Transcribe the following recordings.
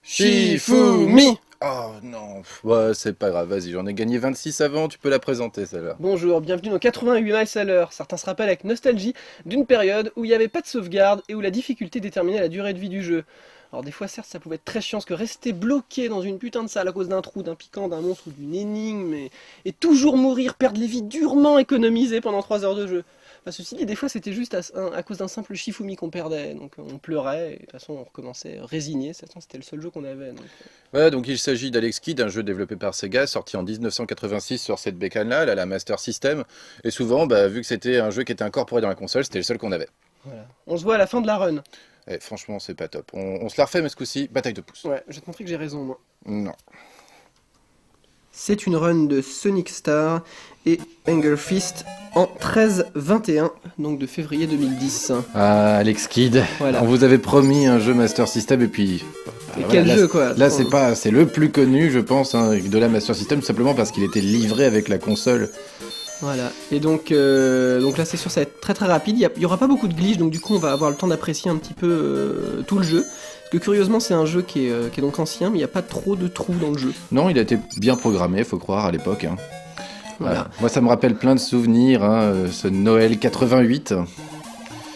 Shifumi. Oh non, ouais, c'est pas grave, vas-y, j'en ai gagné 26 avant, tu peux la présenter celle-là. Bonjour, bienvenue dans 88 miles à l'heure. Certains se rappellent avec nostalgie d'une période où il n'y avait pas de sauvegarde et où la difficulté déterminait la durée de vie du jeu. Alors des fois certes ça pouvait être très chiant parce que rester bloqué dans une putain de salle à cause d'un trou, d'un piquant, d'un monstre ou d'une énigme et toujours mourir, perdre les vies durement économisées pendant 3 heures de jeu. Enfin, ceci dit, des fois c'était juste à cause d'un simple Shifumi qu'on perdait, donc on pleurait et de toute façon on recommençait résigné, c'était le seul jeu qu'on avait. Ouais, donc il s'agit d'Alex Kidd, un jeu développé par Sega, sorti en 1986 sur cette bécane-là, la Master System, et souvent, vu que c'était un jeu qui était incorporé dans la console, c'était le seul qu'on avait. Voilà. On se voit à la fin de la run. Et franchement, c'est pas top. On se la refait, mais ce coup-ci, bataille de pouces. Ouais, je vais te montrer que j'ai raison moi. Non. C'est une run de Sonic Star et Anger Fist en 13-21, donc de février 2010. Ah, Alex Kidd, Voilà. on vous avait promis un jeu Master System, et puis... Et quel jeu quoi. Là, c'est le plus connu, je pense, de la Master System, tout simplement parce qu'il était livré avec la console. Voilà, et donc là c'est sûr ça va être très très rapide, il y aura pas beaucoup de glitch, donc du coup on va avoir le temps d'apprécier un petit peu tout le jeu. Parce que curieusement c'est un jeu qui est donc ancien, mais il n'y a pas trop de trous dans le jeu. Non, il a été bien programmé, faut croire, à l'époque. Hein. Voilà. Moi, ça me rappelle plein de souvenirs, ce Noël 88.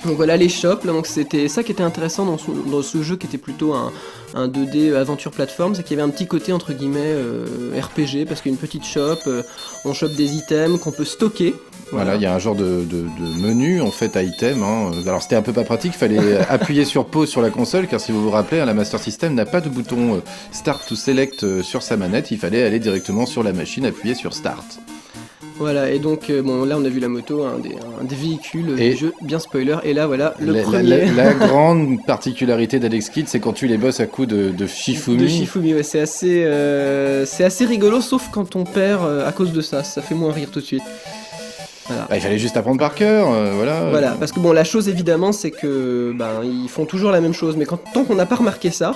Donc voilà les shops, là, donc c'était ça qui était intéressant dans ce jeu qui était plutôt un 2D aventure plateforme, c'est qu'il y avait un petit côté entre guillemets RPG, parce qu'il y a une petite shop, on chope des items qu'on peut stocker. Voilà, il y a un genre de menu en fait à item. Hein. Alors c'était un peu pas pratique, il fallait appuyer sur pause sur la console, car si vous vous rappelez, la Master System n'a pas de bouton Start ou Select sur sa manette, il fallait aller directement sur la machine, appuyer sur Start. Voilà, et donc, bon, là on a vu la moto, un des véhicules du jeu, bien spoiler, et là voilà, le premier. La grande particularité d'Alex Kidd, c'est quand tu les bosses à coups de Shifumi. De Shifumi, ouais, c'est assez rigolo, sauf quand on perd à cause de ça fait moins rire tout de suite. Voilà. Il fallait juste apprendre par cœur, voilà. Voilà, parce que bon, la chose évidemment, c'est que ils font toujours la même chose, mais tant qu'on n'a pas remarqué ça,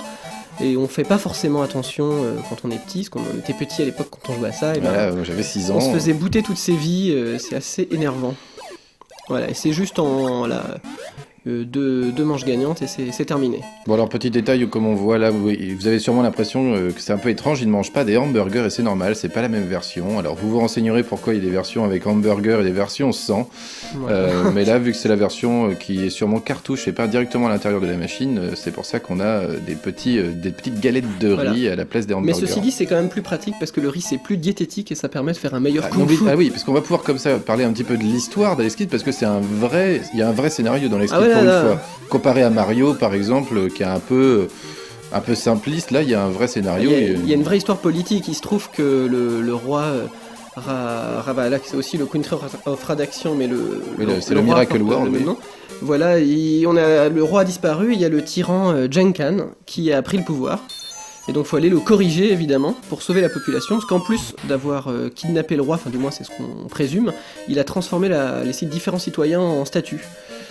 et on fait pas forcément attention quand on est petit, parce qu'on était petit à l'époque quand on jouait à ça, et voilà, j'avais 6 ans. on se faisait bouter toutes ses vies, c'est assez énervant. Voilà, et c'est juste deux manches gagnantes et c'est terminé. Bon alors petit détail, comme on voit là, vous avez sûrement l'impression que c'est un peu étrange, ils ne mangent pas des hamburgers et c'est normal, c'est pas la même version. Alors vous vous renseignerez pourquoi il y a des versions avec hamburger et des versions sans. Voilà. Mais là, vu que c'est la version qui est sûrement cartouche et pas directement à l'intérieur de la machine, c'est pour ça qu'on a des petites galettes de riz à la place des hamburgers. Mais ceci dit, c'est quand même plus pratique parce que le riz c'est plus diététique et ça permet de faire un meilleur kung fu. Ah oui, parce qu'on va pouvoir comme ça parler un petit peu de l'histoire d'Alex Kidd, parce que il y a un vrai scénario dans Alex Kidd pour une fois. Comparé à Mario par exemple, qui est un peu simpliste, là il y a un vrai scénario. Il y a une vraie histoire politique. Il se trouve que le roi là c'est aussi le Country of Radaction, mais c'est le Miracle World. Voilà, le roi a disparu. Il y a le tyran Genkan qui a pris le pouvoir. Et donc il faut aller le corriger évidemment pour sauver la population, parce qu'en plus d'avoir kidnappé le roi, enfin du moins c'est ce qu'on présume, il a transformé les différents citoyens en statues.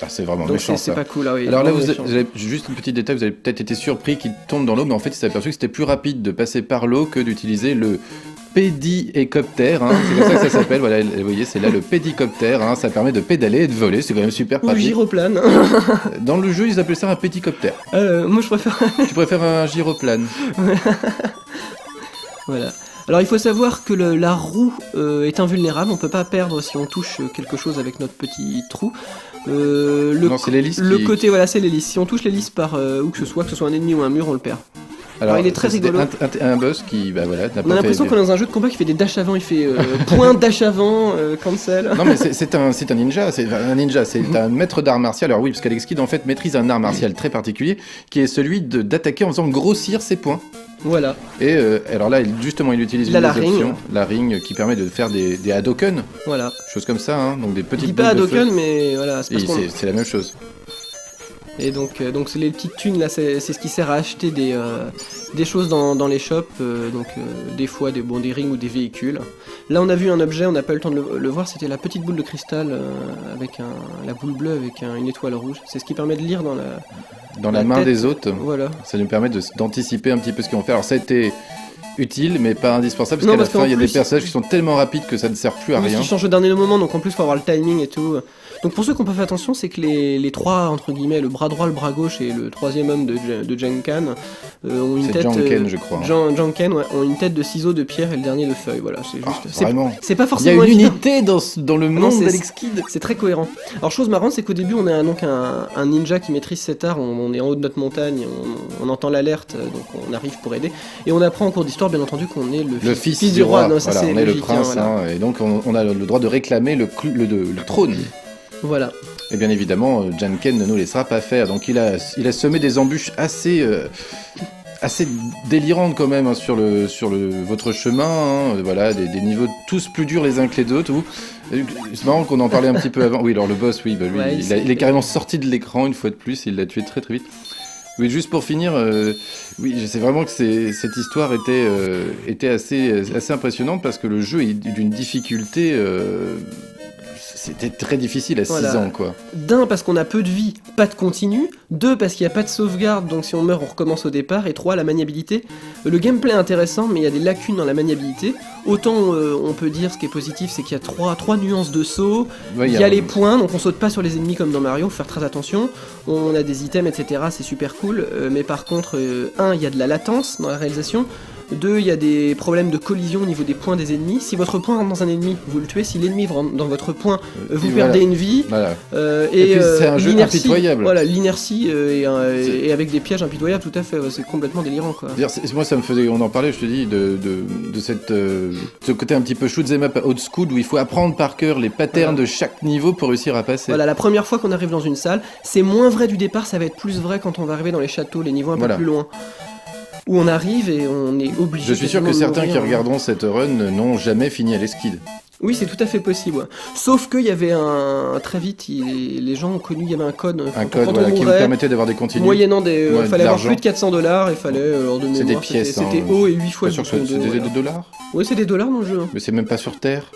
Ah, c'est vraiment donc méchant, c'est pas cool. Ah oui, alors là, vous avez juste un petit détail, vous avez peut-être été surpris qu'il tombe dans l'eau, mais en fait il s'est aperçu que c'était plus rapide de passer par l'eau que d'utiliser le pédicoptère, hein. C'est comme ça que ça s'appelle, voilà, vous voyez, c'est là le pédicoptère, hein. Ça permet de pédaler et de voler, c'est quand même super pratique. Ou gyroplane. Dans le jeu, ils appellent ça un pédicoptère. Moi je préfère... Tu préfères un gyroplane. Voilà. Alors il faut savoir que la roue est invulnérable, on peut pas perdre si on touche quelque chose avec notre petit trou. Non, c'est l'hélice. Le côté, voilà, c'est l'hélice. Si on touche l'hélice par où que ce soit un ennemi ou un mur, on le perd. Alors il est très rigolo. Un boss qui, voilà, on a l'impression qu'on est dans un jeu de combat qui fait des dash avant, il fait point dash avant, cancel. Non mais c'est un ninja, c'est un maître d'art martial. Alors oui, parce qu'Alex Kidd en fait maîtrise un art martial très particulier, qui est celui d'attaquer en faisant grossir ses poings. Voilà. Et alors là, justement, il utilise la ring, qui permet de faire des Hadoken. Voilà. Choses comme ça, hein, donc des petites boules de feu. Je dis pas Hadoken, mais voilà. C'est la même chose. Et donc c'est les petites thunes là, c'est ce qui sert à acheter des choses dans les shops, des fois des rings ou des véhicules. Là on a vu un objet, on n'a pas eu le temps de le voir, c'était la petite boule de cristal avec la boule bleue avec une étoile rouge. C'est ce qui permet de lire dans la main tête des hôtes. Voilà. Ça nous permet d'anticiper un petit peu ce qu'ils vont faire. Alors ça a été utile, mais pas indispensable, parce Non, qu'à la parce qu'en fin, il y a des plus- personnages qui sont tellement rapides que ça ne sert plus à Oui, rien. qui change au dernier moment, donc en plus faut avoir le timing et tout. Donc pour ceux qui n'ont pas fait attention, c'est que les trois, entre guillemets, le bras droit, le bras gauche et le troisième homme de Jankan ont une C'est tête... Janken, je crois. Janken, ouais, ont une tête de ciseau, de pierre et le dernier de feuille, voilà. C'est Ah, juste... vraiment. c'est pas Il y a forcément une évident. unité dans le Non, monde c'est- d'Alex Kidd. C'est très cohérent. Alors chose marrante, c'est qu'au début on a donc un ninja qui maîtrise cet art, on est en haut de notre montagne, on entend l'alerte, donc on arrive pour aider. Et on apprend en cours d'histoire bien entendu qu'on est Le fils du roi, non, ça voilà, c'est on est le logique, prince, hein, voilà. hein, et donc on a le droit de réclamer le trône. Voilà. Et bien évidemment, Janken ne nous laissera pas faire. Donc il a semé des embûches assez délirantes quand même hein, sur votre chemin. Hein, voilà, des niveaux tous plus durs les uns que les autres. C'est marrant qu'on en parlait un petit peu avant. Oui, alors le boss, oui, bah, lui, Ouais, il est carrément sorti de l'écran une fois de plus. Il l'a tué très très vite. Oui, juste pour finir, oui, je sais vraiment que cette histoire était assez impressionnante parce que le jeu est d'une difficulté. C'était très difficile à 6 Voilà. ans, quoi. D'un, parce qu'on a peu de vie, pas de continu. Deux, parce qu'il n'y a pas de sauvegarde, donc si on meurt, on recommence au départ. Et trois, la maniabilité. Le gameplay est intéressant, mais il y a des lacunes dans la maniabilité. Autant on peut dire, ce qui est positif, c'est qu'il y a trois nuances de saut. Ouais, Il y a les points, donc on saute pas sur les ennemis comme dans Mario, faut faire très attention. On a des items, etc. C'est super cool. Mais par contre, un, il y a de la latence dans la réalisation. Deux, il y a des problèmes de collision au niveau des points des ennemis. Si votre point rentre dans un ennemi, vous le tuez. Si l'ennemi rentre dans votre point, vous voilà. perdez une vie. Voilà. Et puis, c'est un jeu l'inertie, impitoyable. Voilà, l'inertie et avec des pièges impitoyables, tout à fait. C'est complètement délirant, quoi. Dire, moi, ça me faisait, on en parlait, je te dis, de ce côté un petit peu shoot 'em up old school où il faut apprendre par cœur les patterns de chaque niveau pour réussir à passer. Voilà, la première fois qu'on arrive dans une salle, c'est moins vrai du départ, ça va être plus vrai quand on va arriver dans les châteaux, les niveaux un peu Voilà. plus loin. Où on arrive et on est obligé. Je suis sûr que quasiment de certains qui mourir. regarderont cette run n'ont jamais fini Alex Kidd. Oui, c'est tout à fait possible. Ouais. Sauf qu'il y avait très vite, les gens ont connu, il y avait un code. Un Quand code on voilà, qui vous mourait, permettait d'avoir des continues. moyennant des. Ouais, fallait de avoir l'argent. plus de 400$, il fallait leur donner C'est des pièces. C'était hein. haut et 8 fois Pas le sûr que bouton c'est de- des voilà. dollars. Oui, c'est des dollars dans le jeu. Hein. Mais c'est même pas sur Terre.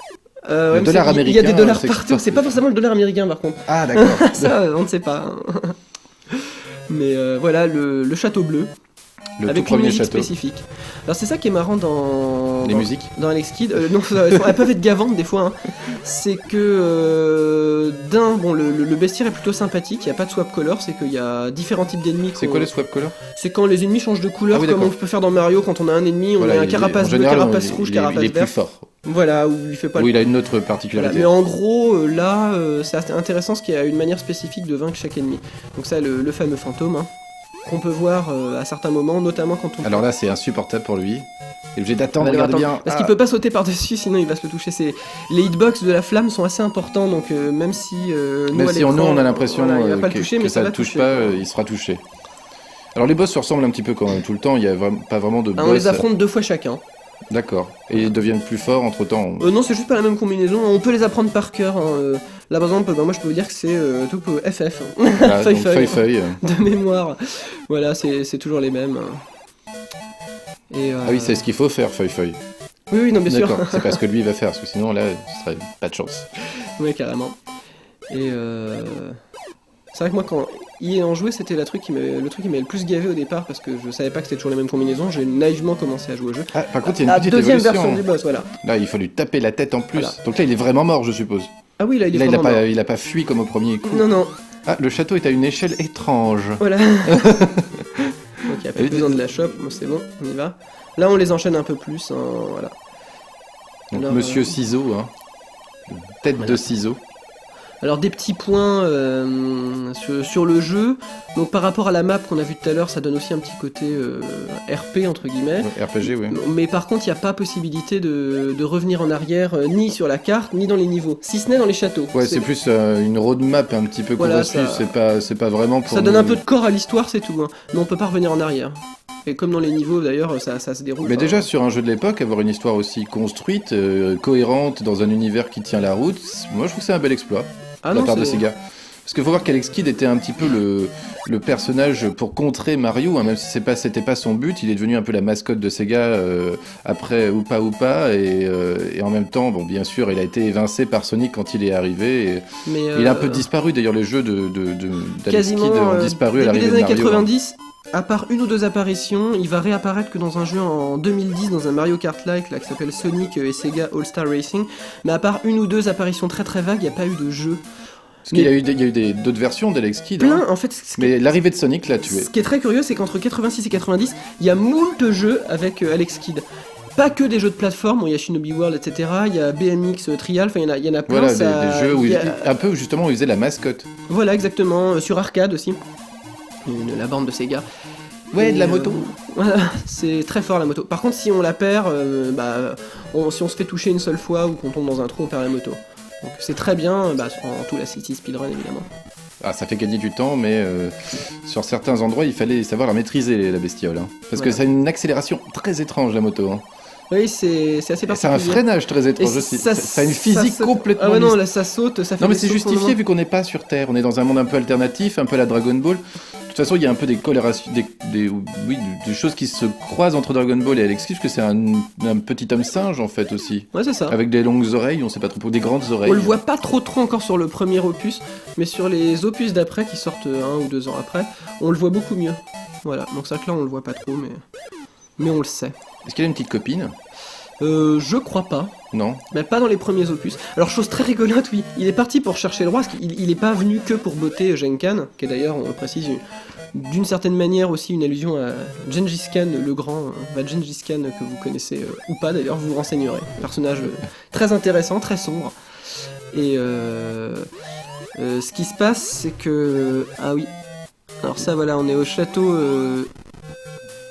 Ouais, Le mais dollar il y a des américain, dollars c'est partout. C'est pas forcément le dollar américain par contre. Ah, d'accord. Ça, on ne sait pas. Hein. Mais voilà, le château bleu. Le avec tout une premier musique château. spécifique. Alors c'est ça qui est marrant Les musiques. dans Alex Kidd. Non, elles peuvent être gavantes des fois. Hein. C'est que le bestiaire est plutôt sympathique. Il n'y a pas de swap color, c'est qu'il y a différents types d'ennemis. C'est quoi les swap color? C'est quand les ennemis changent de couleur, Ah oui, comme d'accord. on peut faire dans Mario quand on a un ennemi, on Voilà, a un il est- carapace en bleu, général, carapace il- rouge, il est- carapace Il est plus vert. fort. Voilà, où il fait pas Ou le il a une autre voilà, particularité. mais en gros, là, c'est assez intéressant ce qu'il y a une manière spécifique de vaincre chaque ennemi. Donc ça, le fameux fantôme, hein, qu'on peut voir à certains moments, notamment quand on... Alors là, c'est insupportable pour lui. Il est obligé d'attendre, On va devoir regardez attendre. bien. Parce qu'il peut pas sauter par-dessus, sinon il va se le toucher. Les hitbox de la flamme sont assez importants, donc même si nous, Même à si l'écran, nous on a l'impression voilà, il va pas le que, toucher, que mais ça va le touche toucher, pas, quoi. il sera touché. Alors les boss se ressemblent un petit peu quand même tout le temps, il n'y a pas vraiment de boss. On les affronte 2 fois chacun. D'accord. Et ils deviennent plus forts entre temps. Non, c'est juste pas la même combinaison, on peut les apprendre par cœur. Hein. Là par exemple, moi je peux vous dire que c'est tout FF. Voilà, Feuille, donc feuille. feuille. De mémoire. Voilà, c'est toujours les mêmes. Et, Ah oui, c'est ce qu'il faut faire, feuille. Oui, non, bien sûr. D'accord, c'est pas ce que lui va faire, parce que sinon là, ce serait pas de chance. Oui, carrément. Et c'est vrai que moi, quand y ayant joué, c'était le truc qui m'avait le plus gavé au départ, parce que je savais pas que c'était toujours les mêmes combinaisons. J'ai naïvement commencé à jouer au jeu. Ah, par contre, il y a La une petite deuxième évolution. version du boss, voilà. Là, il faut lui taper la tête en plus. Voilà. Donc là, il est vraiment mort, je suppose. Ah oui, là, il est Là, vraiment mort. il a pas fui comme au premier coup. Non. Ah, le château est à une échelle étrange. Voilà. Donc il n'y a pas Oui, besoin de la shop, bon, c'est bon, on y va. Là, on les enchaîne un peu plus, hein, voilà. Donc Alors, Monsieur Ciseau, hein. Tête voilà. de ciseau. Alors des petits points sur le jeu. Donc par rapport à la map qu'on a vu tout à l'heure, ça donne aussi un petit côté RP entre guillemets. Ouais, RPG, oui. Mais par contre, il n'y a pas possibilité de revenir en arrière ni sur la carte ni dans les niveaux, si ce n'est dans les châteaux. Ouais, c'est plus une roadmap un petit peu qu'on Voilà, va suivre, c'est pas vraiment pour Ça donne nous- un peu de corps à l'histoire, c'est tout. Hein. Mais on peut pas revenir en arrière. Et comme dans les niveaux d'ailleurs, ça se déroule. Mais enfin, déjà, sur un jeu de l'époque, avoir une histoire aussi construite, cohérente, dans un univers qui tient la route, moi je trouve que c'est un bel exploit ah de la non, part de c'est- Sega. Parce qu'il faut voir qu'Alex Kidd était un petit peu le personnage pour contrer Mario, hein, même si c'était pas son but, il est devenu un peu la mascotte de Sega après Oupa Oupa, et en même temps, bon, bien sûr, il a été évincé par Sonic quand il est arrivé. Et Mais, il a un peu disparu, d'ailleurs, les jeux d'Alex quasiment Kidd ont disparu à début l'arrivée des de années Mario. 90. À part une ou deux apparitions, il va réapparaître que dans un jeu en 2010, dans un Mario Kart-like là, qui s'appelle Sonic et Sega All-Star Racing. Mais à part une ou deux apparitions très très vagues, il n'y a pas eu de jeu. Parce qu'il y a eu d'autres versions d'Alex Kidd. Plein, en fait. Mais l'arrivée de Sonic l'a tué. Ce qui est très curieux, c'est qu'entre 86 et 90, il y a moult jeux avec Alex Kidd. Pas que des jeux de plateforme, il y a Shinobi World, etc. Il y a BMX Trial, enfin il y en a plein. Voilà, ça... des jeux où un peu justement où il faisait la mascotte. Voilà, exactement. Sur arcade aussi. La bande de Sega. Ouais, Et, de la moto. Voilà, c'est très fort la moto. Par contre, si on la perd, si on se fait toucher une seule fois ou qu'on tombe dans un trou, on perd la moto. Donc c'est très bien, en tout la City Speedrun évidemment. Ah, ça fait gagner du temps, mais sur certains endroits, il fallait savoir la maîtriser, la bestiole. Hein. Parce que ça a une accélération très étrange, la moto. Hein. Oui, c'est assez particulier. C'est un freinage très étrange aussi. Ça a une physique complètement... Ah ouais, non, là ça saute, ça fait... Non, mais c'est justifié vu qu'on n'est pas sur Terre. On est dans un monde un peu alternatif, un peu à la Dragon Ball. De toute façon, il y a un peu des colorations, des choses qui se croisent entre Dragon Ball et Alex Kidd, parce que c'est un petit homme singe en fait aussi. Ouais, c'est ça. Avec des longues oreilles, on sait pas trop, des grandes oreilles. On le voit pas trop encore sur le premier opus, mais sur les opus d'après, qui sortent 1 ou 2 ans après, on le voit beaucoup mieux. Voilà, donc ça que là on le voit pas trop, mais on le sait. Est-ce qu'il a une petite copine ? Je crois pas. Non. Mais pas dans les premiers opus. Alors, chose très rigolote, oui, il est parti pour chercher le roi, parce qu'il est pas venu que pour botter Genkan, qui est d'ailleurs, on le précise, d'une certaine manière aussi une allusion à Gengis Khan le Grand, Gengis Khan que vous connaissez ou pas d'ailleurs, vous vous renseignerez. Personnage très intéressant, très sombre. Et ce qui se passe, c'est que... Ah oui. Alors ça, voilà, on est au château...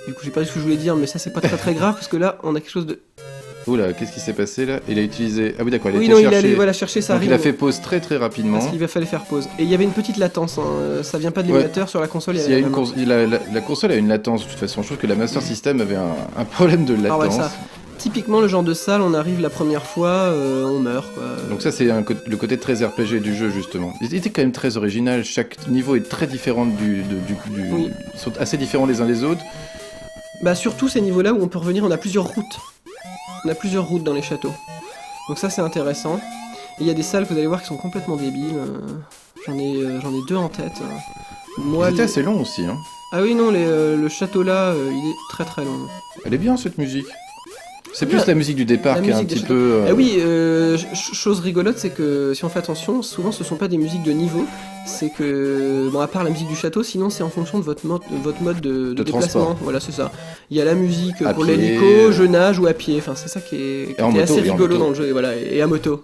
Du coup, j'ai pas dit ce que je voulais dire, mais ça, c'est pas très très grave, parce que là, on a quelque chose de... Oula, qu'est-ce qui s'est passé là ? Il a utilisé... Ah oui, d'accord, il allait chercher sa Donc rime. il a fait pause très très rapidement. Parce qu'il fallait faire pause. Et il y avait une petite latence, hein. Ça vient pas de l'émulateur, sur la console. La console a une latence de toute façon. Je trouve que la Master System avait un problème de latence. Ah ouais, ça. Typiquement, le genre de salle, on arrive la première fois, on meurt, quoi. Donc ça, c'est le côté très RPG du jeu, justement. Il était quand même très original. Chaque niveau est très différent Oui. Ils sont assez différents les uns des autres. Bah surtout ces niveaux-là où on peut revenir, on a plusieurs routes. On a plusieurs routes dans les châteaux. Donc ça, c'est intéressant. Et il y a des salles, vous allez voir, qui sont complètement débiles. J'en ai 2 en tête. C'était assez long aussi, hein. Ah oui, non, le château là, il est très très long. Elle est bien, cette musique. C'est plus la musique du départ qui est un petit peu... Ah oui, chose rigolote, c'est que si on fait attention, souvent ce sont pas des musiques de niveau, c'est que, bon, à part la musique du château, sinon c'est en fonction de votre mode de déplacement. Transport. Voilà, c'est ça. Il y a la musique à pour pied, l'hélico, je nage ou à pied, enfin c'est ça qui est assez rigolo dans le jeu, voilà, et à moto.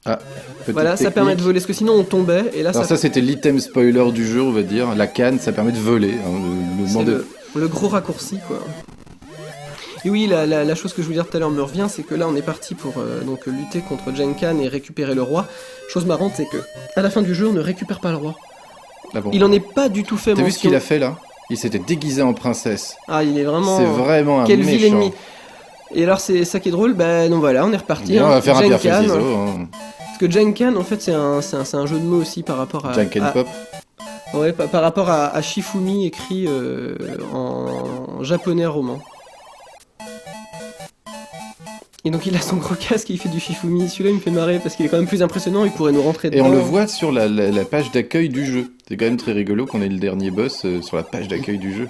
Ah, voilà, ça permet de voler, parce que sinon on tombait, et là alors ça c'était l'item spoiler du jeu, on va dire. La canne, ça permet de voler. Hein, le gros raccourci, quoi. Et oui, la chose que je voulais dire tout à l'heure me revient, c'est que là on est parti pour donc lutter contre Genkan et récupérer le roi. Chose marrante, c'est que à la fin du jeu, on ne récupère pas le roi. Ah bon. Il en est pas du tout fait mention. T'as vu ce qu'il a fait là ? Il s'était déguisé en princesse. Ah, il est vraiment... C'est vraiment un quel méchant. vil ennemi. Et alors c'est ça qui est drôle, donc voilà, on est reparti. Bien, on va faire un pierre Genkan, feuille ciseaux. Hein. Parce que Genkan, en fait, c'est un jeu de mots aussi par rapport à... Genkan Pop. Ouais, par rapport à Shifumi écrit en japonais roman. Et donc il a son gros casque et il fait du Shifumi. Celui-là il me fait marrer parce qu'il est quand même plus impressionnant, il pourrait nous rentrer dedans. Et on le voit sur la page d'accueil du jeu. C'est quand même très rigolo qu'on ait le dernier boss sur la page d'accueil du jeu.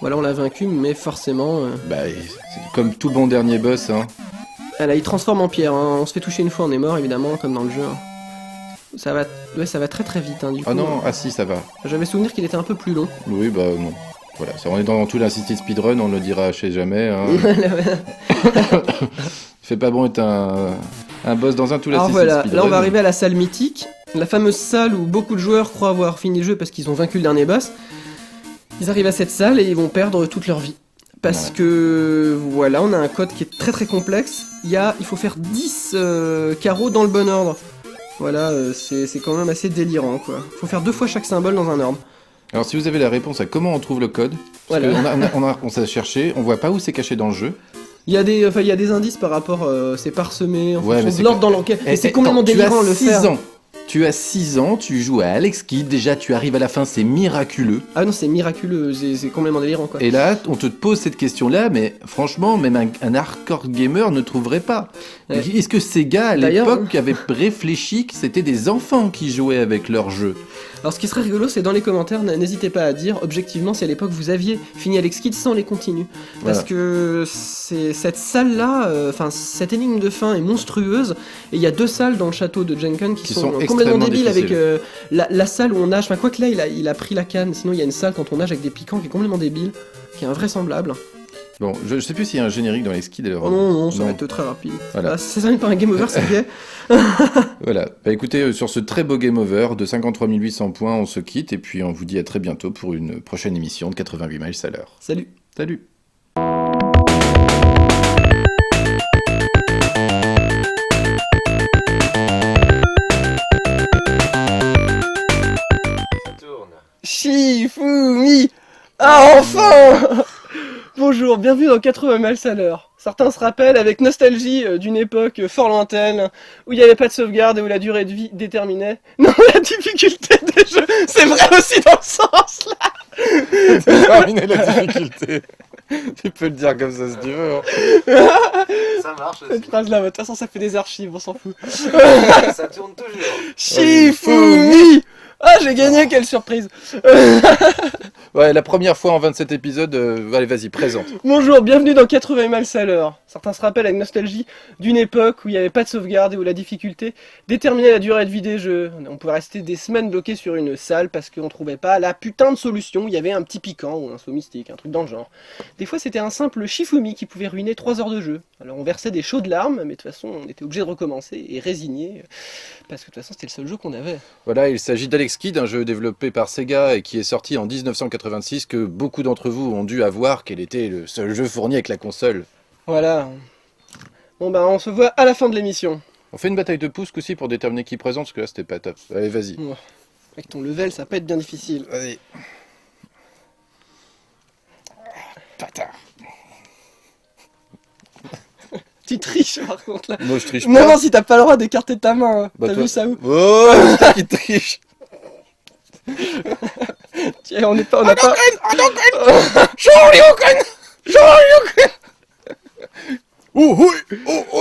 Voilà, on l'a vaincu, mais forcément... c'est comme tout bon dernier boss, hein. Ah là, il transforme en pierre, hein. On se fait toucher une fois, on est mort évidemment, comme dans le jeu. Hein. Ça va très très vite, hein, du coup. Ah non, ah si, ça va. J'avais souvenir qu'il était un peu plus long. Oui, bah non. Voilà, on est dans tout l'assisted speedrun, on le dira chez jamais. Hein. Fait pas bon être un boss dans un tout l'assisted voilà, speedrun. là on va arriver à la salle mythique, la fameuse salle où beaucoup de joueurs croient avoir fini le jeu parce qu'ils ont vaincu le dernier boss. Ils arrivent à cette salle et ils vont perdre toute leur vie. Parce que, voilà, on a un code qui est très très complexe. Il faut faire 10 carreaux dans le bon ordre. Voilà, c'est quand même assez délirant, quoi. Il faut faire 2 fois chaque symbole dans un ordre. Alors si vous avez la réponse à comment on trouve le code, parce on s'est cherché, on voit pas où c'est caché dans le jeu. Il y a des indices par rapport, c'est parsemé en fonction de l'ordre dans lequel... Et c'est complètement délirant le faire. Tu as 6 ans, tu joues à Alex Kidd, déjà tu arrives à la fin, c'est miraculeux. Ah non, c'est miraculeux, c'est complètement délirant, quoi. Et là, on te pose cette question-là, mais franchement, même un hardcore gamer ne trouverait pas. Ouais. Est-ce que ces gars, à l'époque, avaient réfléchi que c'était des enfants qui jouaient avec leur jeu ? Alors ce qui serait rigolo, c'est dans les commentaires, n'hésitez pas à dire objectivement si à l'époque vous aviez fini Alex Kidd sans les continues. Parce que cette salle-là, cette énigme de fin est monstrueuse, et il y a 2 salles dans le château de Jenkins qui sont complètement débiles avec la salle où on nage, quoique là il a pris la canne, sinon il y a une salle quand on nage avec des piquants qui est complètement débile, qui est invraisemblable. Bon, je sais plus s'il y a un générique dans les skis d'ailleurs. Oh non, ça va être très rapide. Voilà. Ça termine par un game over, c'est gay. Voilà. Bah écoutez, sur ce très beau game over de 53 800 points, on se quitte et puis on vous dit à très bientôt pour une prochaine émission de 88 miles à l'heure. Salut. Salut. Ça tourne. Shifumi. Ah, enfin. Bonjour, bienvenue dans 80 miles à l'heure. Certains se rappellent avec nostalgie d'une époque fort lointaine, où il n'y avait pas de sauvegarde et où la durée de vie déterminait non la difficulté des jeux. C'est vrai aussi dans ce sens-là. Déterminer la difficulté. Tu peux le dire comme ça si tu veux. Ça marche aussi. Cette phrase-là, de toute façon ça fait des archives, on s'en fout. Ça tourne toujours. Shifumi. Ah, j'ai gagné, quelle surprise. Ouais, la première fois en 27 épisodes, allez vas-y, présente. Bonjour, bienvenue dans 80 miles à l'heure. Certains se rappellent avec nostalgie d'une époque où il n'y avait pas de sauvegarde et où la difficulté déterminait la durée de vie des jeux. On pouvait rester des semaines bloqués sur une salle parce qu'on trouvait pas la putain de solution. Il y avait un petit piquant ou un saut mystique, un truc dans le genre. Des fois c'était un simple Shifumi qui pouvait ruiner 3 heures de jeu. Alors on versait des chaudes larmes, mais de toute façon on était obligé de recommencer et résigné parce que de toute façon c'était le seul jeu qu'on avait. Voilà, il s'agit d'Alex Kidd, un jeu développé par Sega et qui est sorti en 1986, que beaucoup d'entre vous ont dû avoir, quel était le seul jeu fourni avec la console. Voilà. Bon ben on se voit à la fin de l'émission. On fait une bataille de pouces aussi pour déterminer qui présente, parce que là c'était pas top. Allez, vas-y. Ouais. Avec ton level ça va pas être bien difficile. Vas-y. Bâtard. Tu triches par contre là. Moi je triche pas. Non, si t'as pas le droit d'écarter ta main, hein. Bah, T'as toi- vu ça où? Oh, c'est toi qui triche. Tiens, on n'a pas... Oh, oh, oh,